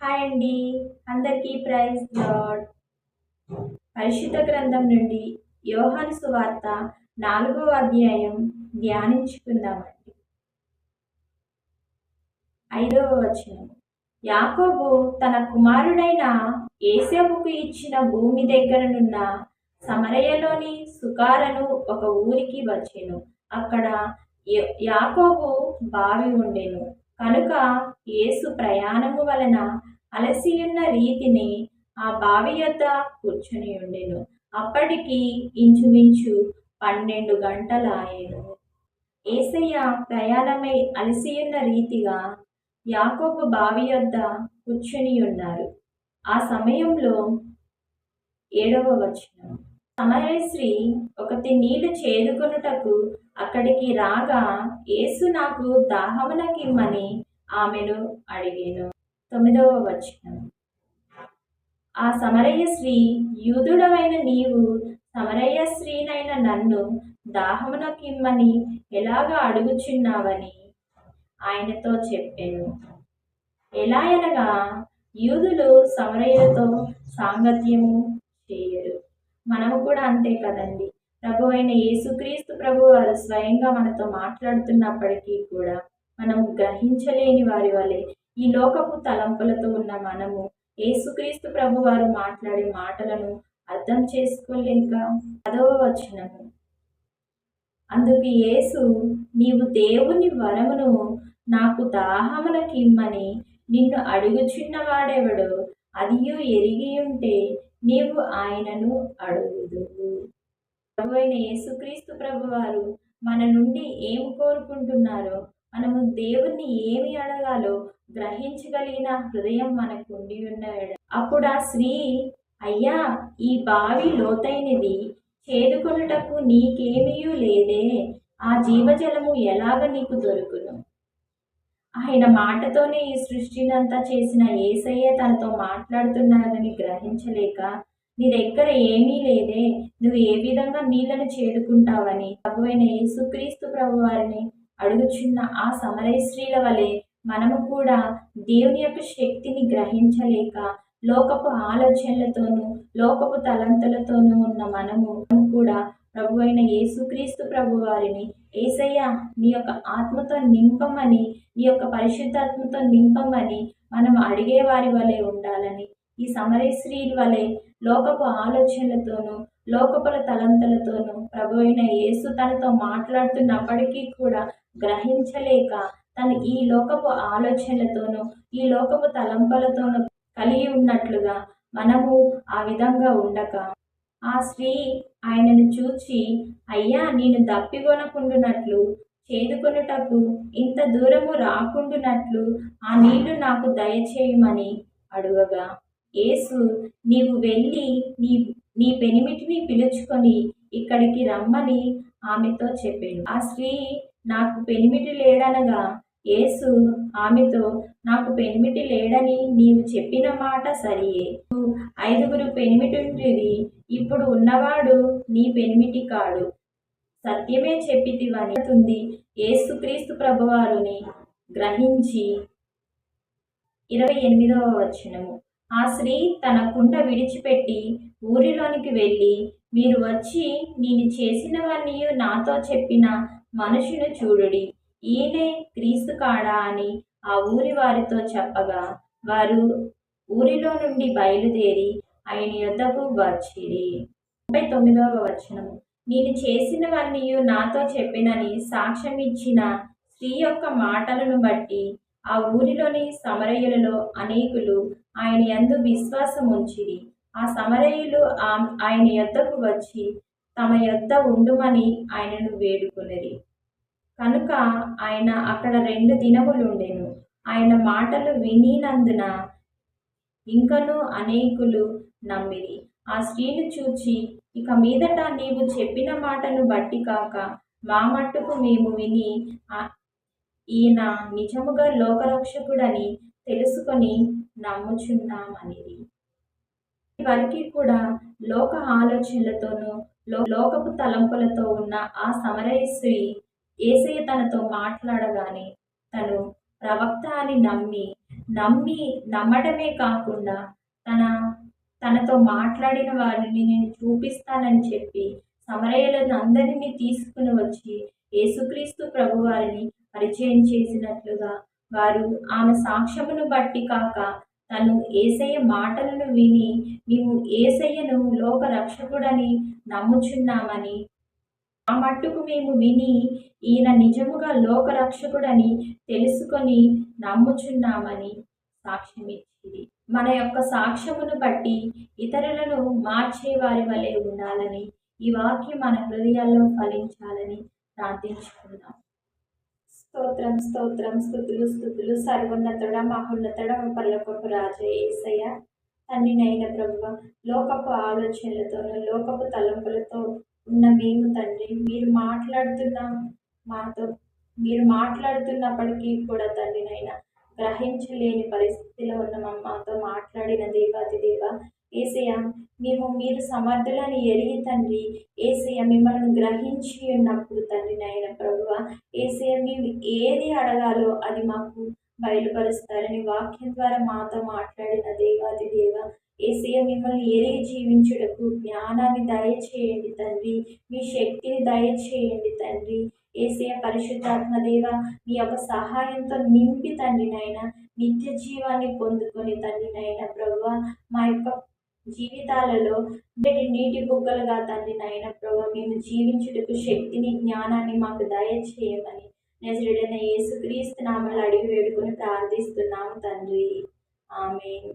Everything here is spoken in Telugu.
హాయ్ అండి. అందరికీ ప్రైజ్ లార్డ్. పరిశుద్ధ గ్రంథం నుండి యోహాను సువార్త 4వ అధ్యాయం ధ్యానించుకుందామండి. 5వ వచనం. యాకోబు తన కుమారుడైన ఏశావుకు ఇచ్చిన భూమి దగ్గరనున్న సమరయలోని సుకారను ఒక ఊరికి వచ్చెను. అక్కడ యాకోబు బావి ఉండెను. కనుక యేసు ప్రయాణము వలన అలసియున్న రీతిని ఆ బావి యొద్ద కూర్చుని ఉండెను. అప్పటికి ఇంచుమించు 12 గంటలాయెను. యేసయ్య ప్రయాణమై అలసియున్న రీతిగా యాకోబు బావి యొద్ద కూర్చుని ఉన్నారు. ఆ సమయంలో 7వ వచనం. సమరయ స్త్రీ ఒకతి నీళ్లు చేదుకొనుటకు అక్కడికి రాగా యేసు నాకు దాహమునకిమ్మని ఆమెను అడిగెను. 9వ వచనం. ఆ సమరయ స్త్రీ, యూదుడవైన నీవు సమరయ స్త్రీనైన నన్ను దాహమునకిమ్మని ఎలాగ అడుగుచున్నావని ఆయనతో చెప్పెను. ఎలా అనగా యూదులు సమరయులతో సాంగత్యము చేయరు. మనము కూడా అంతే కదండి. ప్రభు అయిన యేసుక్రీస్తు ప్రభు వారు స్వయంగా మనతో మాట్లాడుతున్నప్పటికీ కూడా మనము గ్రహించలేని వారి వలె ఈ లోకపు తలంపులతో ఉన్న మనము యేసుక్రీస్తు ప్రభు వారు మాట్లాడే మాటలను అర్థం చేసుకోలేక 10వ వచనము. అందుకు యేసు, నీవు దేవుని వరమును నాకు దాహమునకిమ్మని నిన్ను అడుగుచున్నవాడెవడో అదియు ఎరిగియుంటే నీవు ఆయనను అడుగుదువు. ప్రభు అయిన యేసుక్రీస్తు ప్రభు వారు మన నుండి ఏం కోరుకుంటున్నారో, మనము దేవుణ్ణి ఏమి అడగాలో గ్రహించగలిగిన హృదయం మనకు ఉండి ఉన్నాడు. అప్పుడు ఆ స్త్రీ, అయ్యా, ఈ బావి లోతైనది, చేదుకొనుటకు నీకేమీయూ లేదే, ఆ జీవజలము ఎలాగ నీకు దొరుకును? ఆయన మాటతోనే ఈ సృష్టినంతా చేసిన యేసయ్య తనతో మాట్లాడుతున్నారని గ్రహించలేక, నీ దగ్గర ఏమీ లేదే, నువ్వు ఏ విధంగా నీళ్లను చేదుకుంటావని ప్రభువైన యేసుక్రీస్తు ప్రభు వారిని అడుగుచున్న ఆ సమరయ స్త్రీల వలె మనము కూడా దేవుని యొక్క శక్తిని గ్రహించలేక లోకపు ఆలోచనలతోనూ లోకపు తలంతులతోనూ ఉన్న మనము కూడా ప్రభు అయిన యేసుక్రీస్తు ప్రభు వారిని, యేసయ్య నీ యొక్క ఆత్మతో నింపమని, నీ యొక్క పరిశుద్ధాత్మతో నింపమని మనం అడిగే వారి వలె ఉండాలని, ఈ సమరయ స్త్రీల వలె లోకపు ఆలోచనలతోనూ లోకపుల తలంతులతోనూ ప్రభు అయిన యేసు తనతో మాట్లాడుతున్నప్పటికీ కూడా గ్రహించలేక తను ఈ లోకపు ఆలోచనలతోనూ ఈ లోకపు తలంపులతోనూ కలిగి ఉన్నట్లుగా మనము ఆ విధంగా ఉండక, ఆ స్త్రీ ఆయనను చూచి, అయ్యా, నేను దప్పిగొనకుండునట్లు చేదుకొనుటకు ఇంత దూరము రాకుండునట్లు ఆ నీళ్లు నాకు దయచేయమని అడుగగా యేసు, నీవు వెళ్ళి నీ పెనిమిటిని పిలుచుకొని ఇక్కడికి రమ్మని ఆమెతో చెప్పాను. ఆ స్త్రీ, నాకు పెనిమిటి లేడనగా యేసు ఆమెతో, నాకు పెనిమిటి లేడని నీవు చెప్పిన మాట సరియే. 5 పెనిమిటుంటిది, ఇప్పుడు ఉన్నవాడు నీ పెనిమిటి కాడు, సత్యమే చెప్పితివని యేసుక్రీస్తు ప్రభువారుని గ్రహించి. 28వ వచనము. ఆ స్త్రీ తన కుండ విడిచిపెట్టి ఊరిలోనికి వెళ్ళి, మీరు వచ్చి నేను చేసినవన్నీ నాతో చెప్పిన మనుషును చూడుడి, ఈయనే క్రీస్తు కాడా అని ఆ ఊరి వారితో చెప్పగా వారు ఊరిలో నుండి బయలుదేరి ఆయన యొద్దకు వచ్చిరి. 39వ వచనము. నేను చేసినవన్నీ నాతో చెప్పినని సాక్ష్యం ఇచ్చిన స్త్రీ యొక్క మాటలను బట్టి ఆ ఊరిలోని సమరయులలో అనేకులు ఆయన యందు విశ్వాసం ఉంచిరి. ఆ సమరయులు ఆయన యొద్దకు వచ్చి తమ యొద్ద ఉండుమని ఆయనను వేడుకొనిరి. కనుక ఆయన అక్కడ 2 దినములుండెను. ఆయన మాటలు వినినందున ఇంకనూ అనేకులు నమ్మిరి. ఆ స్త్రీని చూచి, ఇక మీదట నీవు చెప్పిన మాటను బట్టి కాక మా మట్టుకు మేము విని ఈయన నిజముగా లోకరక్షకుడని తెలుసుకొని నమ్ముచున్నామనిది. వారికి కూడా లోక ఆలోచనలతోనూ లోకపు తలంపులతో ఉన్న ఆ సమరయ స్త్రీ యేసయ్య తనతో మాట్లాడగానే తను ప్రవక్త అని నమ్మి నమ్మడమే కాకుండా తన తనతో మాట్లాడిన వారిని నేను చూపిస్తానని చెప్పి సమరయులను అందరినీ తీసుకుని వచ్చి యేసుక్రీస్తు ప్రభువారిని పరిచయం చేసినట్లుగా వారు ఆమె సాక్ష్యమును బట్టి కాక తను యేసయ్య మాటలను విని మేము యేసయ్యను లోక రక్షకుడని నమ్ముచున్నామని, ఆ మట్టుకు మేము విని ఈయన నిజముగా లోక రక్షకుడని తెలుసుకొని నమ్ముచున్నామని సాక్ష్యం ఇచ్చింది. మన యొక్క సాక్ష్యమును బట్టి ఇతరులను మార్చే వారి వలె ఉండాలని, ఈ వాక్యం మన హృదయాల్లో ఫలించాలని ప్రార్థించుకుందాం. స్తోత్రం స్తోత్రం స్తుతులు స్తుతులు సర్వోన్నతుడ మహోన్నతుడ పరలోకపు రాజ యేసయ్య, తండ్రినైన ప్రభువ, లోకపు ఆలోచనలతోనూ లోకపు తలంపులతో ఉన్న మేము తండ్రి, మీరు మాట్లాడుతున్నప్పటికీ కూడా తండ్రినైనా గ్రహించలేని పరిస్థితిలో ఉన్న మాతో మాట్లాడిన దేవాది దేవ యేసయ్య, మీరు సమర్థులని ఎరిగి తండ్రి యేసయ్య మిమ్మల్ని గ్రహించి ఉన్నప్పుడు తండ్రినైన ప్రభువ యేసయ్య, మేము ఏది అడగాలో అది మాకు బయలుపరుస్తారని వాక్యం ద్వారా మాతో మాట్లాడిన దేవాది దేవ యేసయ్య, మిమ్మల్ని ఎరిగి జీవించుటకు జ్ఞానాన్ని దయచేయండి తండ్రి, మీ శక్తిని దయచేయండి తండ్రి యేసయ్య. పరిశుద్ధాత్మ దేవ, మీ యొక్క సహాయంతో నింపి తండ్రినైనా నిత్య జీవాన్ని పొందుకొని తండ్రినైనా ప్రభువ మా యొక్క జీవితాలలో నీటి బుగ్గలుగా తండ్రినైనా ప్రభువ మేము జీవించుటకు శక్తిని జ్ఞానాన్ని మాకు దయచేయమని నజరేయుడైన యేసుక్రీస్తు నామములో అడిగి వేడుకొని ప్రార్థిస్తున్నాము తండ్రి. ఆమేన్.